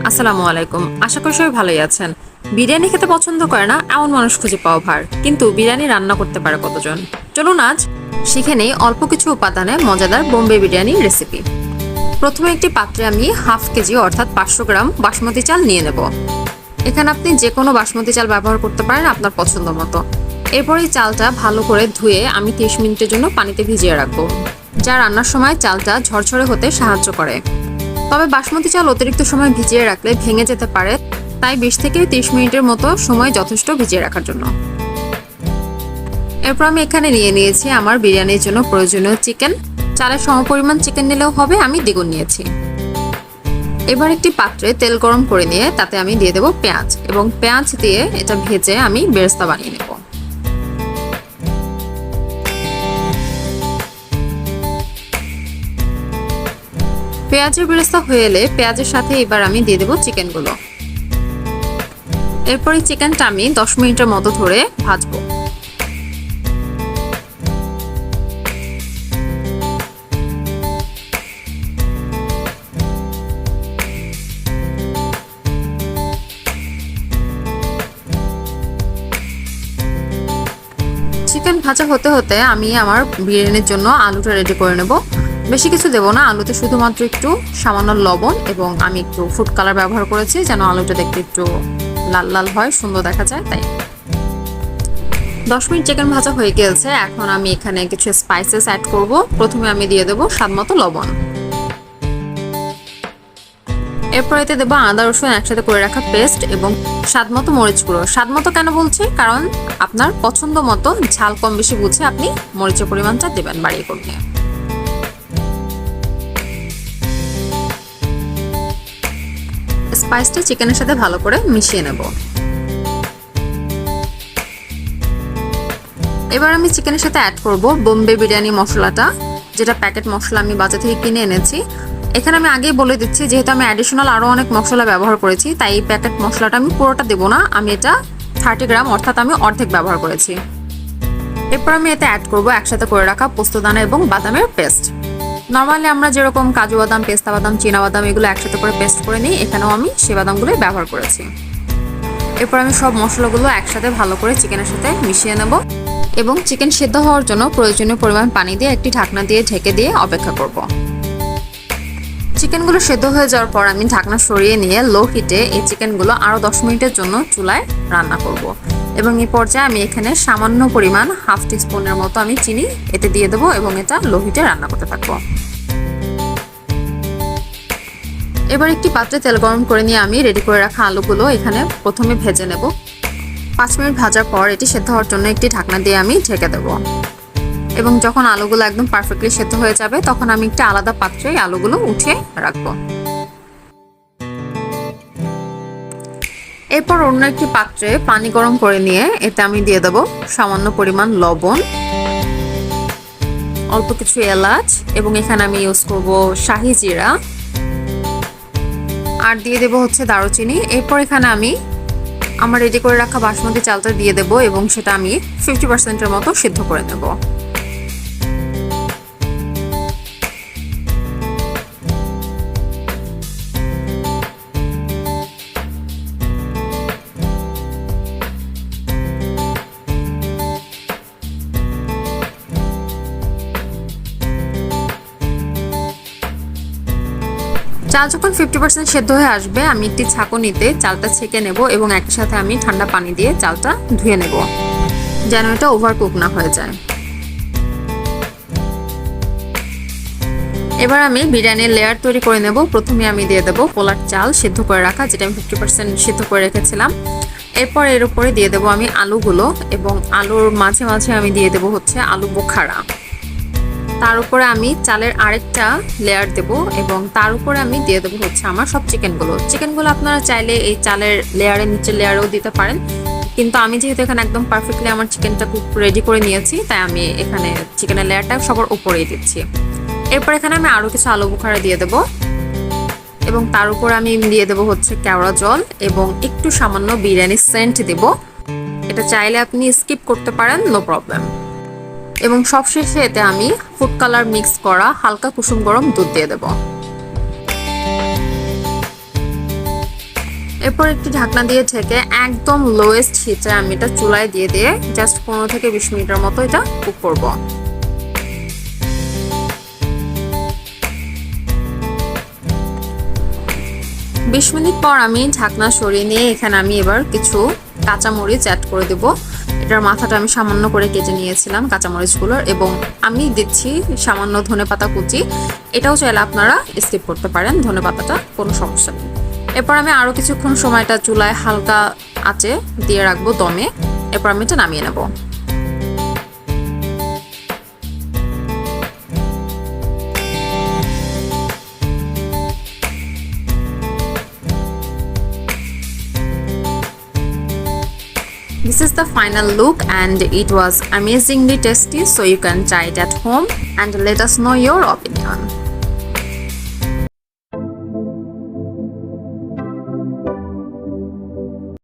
আসসালামু আলাইকুম। আশা করি সবাই ভালোই আছেন। বিরিয়ানি খেতে পছন্দ করে না এমন মানুষ খুঁজে পাওয়া ভার, কিন্তু বিরিয়ানি রান্না করতে পারে কতজন? চলুন আজ শিখে নেই অল্প কিছু উপাদানে মজাদার বোম্বে বিরিয়ানি রেসিপি। প্রথমে একটি পাত্রে আমি হাফ কেজি অর্থাৎ 500 গ্রাম বাসমতি চাল নিয়ে নেব। এখানে আপনি যে কোনো বাসমতি চাল ব্যবহার করতে পারেন আপনার পছন্দ মতো। এরপর এই চালটা ভালো করে ধুয়ে আমি 30 মিনিটের জন্য পানিতে ভিজিয়ে রাখবো, যা রান্নার সময় চালটা ঝরঝরে হতে সাহায্য করে। তবে বাসমতি চাল অতিরিক্ত সময় ভিজিয়ে রাখলে ভেঙে যেতে পারে, তাই 20 থেকে 30 মিনিটের মতো সময় যথেষ্ট ভিজিয়ে রাখার জন্য। এরপর আমি এখানে নিয়ে নিয়েছি আমার বিরিয়ানির জন্য প্রয়োজনীয় চিকেন। চালের সমপরিমাণ চিকেন নিলেও হবে, আমি দ্বিগুণ নিয়েছি। এবার একটি পাত্রে তেল গরম করে নিয়ে তাতে আমি দিয়ে দেব পেঁয়াজ, এবং পেঁয়াজ দিয়ে এটা ভেজে আমি বেরেস্তা বানিয়ে নেব। পেঁয়াজের বেরেস্তা হয়ে এলে পেঁয়াজের সাথে এবার আমি দিয়ে দেব চিকেনগুলো। এরপর এই চিকেনটা আমি 10 মিনিটের মতো ধরে ভাজবো। চিকেন ভাজা হতে হতে আমি আমার বিরিয়ানির জন্য আলুটা রেডি করে নেব। বেশি কিছু দেব না, আলুতে শুধুমাত্র একটু সামান্য লবণ এবং আমি একটু ফুড কালার ব্যবহার করেছি যেন আলুটা দেখতে একটু লাল লাল হয়, সুন্দর দেখা যায়। তাই 10 মিনিট চিকেন ভাজা হয়ে গেছে। এখন আমি এখানে কিছু স্পাইসেস অ্যাড করব। প্রথমে আমি দিয়ে দেব স্বাদমতো লবণ। এরপর এতে দেবো আদা রসুন একসাথে করে রাখা পেস্ট এবং স্বাদমতো মরিচ গুঁড়ো। স্বাদমতো কেন বলছি, কারণ আপনার পছন্দ মতো ঝাল কম বেশি বুঝে আপনি মরিচের পরিমাণটা দেবেন বাড়িয়ে কমিয়ে। স্পাইসটা চিকেনের সাথে ভালো করে মিশিয়ে নেব। এবার আমি চিকেনের সাথে অ্যাড করব বোম্বে বিরিয়ানি মশলাটা, যেটা প্যাকেট মশলা আমি বাজার থেকে কিনে এনেছি। এখানে আমি আগেই বলে দিচ্ছি, যেহেতু আমি অ্যাডিশনাল আরও অনেক মশলা ব্যবহার করেছি, তাই এই প্যাকেট মশলাটা আমি পুরোটা দেবো না, আমি এটা 30 গ্রাম অর্থাৎ আমি অর্ধেক ব্যবহার করেছি। এরপর আমি এতে অ্যাড করব একসাথে করে রাখা পোস্তদানা এবং বাদামের পেস্ট। নর্মালি আমরা যেরকম কাজু বাদাম, পেস্তা বাদাম, চীনা বাদাম এগুলো একসাথে করে পেস্ট করে নিই, এখানেও আমি সে বাদামগুলোই ব্যবহার করেছি। এরপর আমি সব মশলাগুলো একসাথে ভালো করে চিকেনের সাথে মিশিয়ে নেব এবং চিকেন সেদ্ধ হওয়ার জন্য প্রয়োজনীয় পরিমাণ পানি দিয়ে একটি ঢাকনা দিয়ে ঢেকে দিয়ে অপেক্ষা করব। চিকেনগুলো সেদ্ধ হয়ে যাওয়ার পর আমি ঢাকনা সরিয়ে নিয়ে লো হিটে এই চিকেনগুলো আরও 10 মিনিটের জন্য চুলায় রান্না করব। এবং এই পর্যায়ে আমি এখানে সামান্য পরিমাণ হাফ টিস্পুনের মতো আমি চিনি এতে দিয়ে দেবো এবং এটা লো হিটে রান্না করতে থাকবো। এবার একটি পাত্রে তেল গরম করে নিয়ে আমি রেডি করে রাখা আলুগুলো এখানে প্রথমে ভেজে নেব। 5 মিনিট ভাজার পর এটি সেদ্ধ হওয়ার জন্য একটি ঢাকনা দিয়ে আমি ঢেকে দেবো। এবং যখন আলুগুলো একদম পারফেক্টলি সেদ্ধ হয়ে যাবে তখন আমি একটা আলাদা পাত্রে আলুগুলো উঠিয়ে রাখবো। এরপর অন্য একটি পাত্রে পানি গরম করে নিয়ে এতে আমি দিয়ে দেবো সামান্য পরিমাণ লবণ, অল্প কিছু এলাচ এবং এখানে আমি ইউজ করব শাহি জিরা, আর দিয়ে দেবো হচ্ছে দারুচিনি। এরপর এখানে আমি আমার রেডি করে রাখা বাসমতি চালটা দিয়ে দেবো এবং সেটা আমি 50%-এর মতো সিদ্ধ করে নেব। চাল যখন 50% সেদ্ধ হয়ে আসবে আমি একটি ছাঁকুনিতে চালটা ছেঁকে নেব এবং একই সাথে আমি ঠান্ডা পানি দিয়ে চালটা ধুয়ে নেব যেন এটা ওভারকুক না হয়ে যায়। এবার আমি বিরিয়ানির লেয়ার তৈরি করে নেব। প্রথমে আমি দিয়ে দেব পোলার চাল সিদ্ধ করে রাখা, যেটা আমি 50% সিদ্ধ করে রেখেছিলাম। এরপর এর উপরে দিয়ে দেব আমি আলুগুলো এবং আলুর মাঝে মাঝে আমি দিয়ে দেব হচ্ছে আলু বোখারা। তার উপরে আমি চালের আরেকটা লেয়ার দেব এবং তার উপরে আমি দিয়ে দেবো হচ্ছে আমার সব চিকেনগুলো আপনারা চাইলে এই চালের লেয়ারের নিচের লেয়ারেও দিতে পারেন, কিন্তু আমি যেহেতু এখানে একদম পারফেক্টলি আমার চিকেনটা কুক রেডি করে নিয়েছি তাই আমি এখানে চিকেনের লেয়ারটা সবার উপরেই দিচ্ছি। এরপর এখানে আমি আরও কিছু আলু বোখারা দিয়ে দেবো এবং তার উপরে আমি দিয়ে দেবো হচ্ছে কেওড়া জল এবং একটু সামান্য বিরিয়ানি সেন্ট দেব। এটা চাইলে আপনি স্কিপ করতে পারেন, নো প্রবলেম। এবং সবশেষে এতে আমি ফুড কালার মিক্স করা হালকা কুসুম গরম দুধ দিয়ে দেব। এরপর একটি ঢাকনা দিয়ে ঢেকে একদম লোয়েস্ট হিটে আমি এটা চুলায় দিয়ে জাস্ট 15 থেকে 20 মিনিটের মতো এটা কুক করব। 20 মিনিট পর আমি ঢাকনা সরিয়ে নিয়ে এখানে আমি এবার কিছু কাঁচামরিচ অ্যাড করে দেব। এটার মাথাটা আমি সামান্য করে কেটে নিয়েছিলাম কাঁচামরিচগুলোর, এবং আমি দিচ্ছি সামান্য ধনেপাতা কুচি। এটাও চাইলে আপনারা স্কিপ করতে পারেন, ধনেপাতাটা কোনো সমস্যা নেই। এরপর আমি আরও কিছুক্ষণ সময়টা চুলায় হালকা আঁচে দিয়ে রাখবো দমে। এরপর আমি এটা নামিয়ে নেব। This is the final look and it was amazingly tasty, so you can try it at home and let us know your opinion.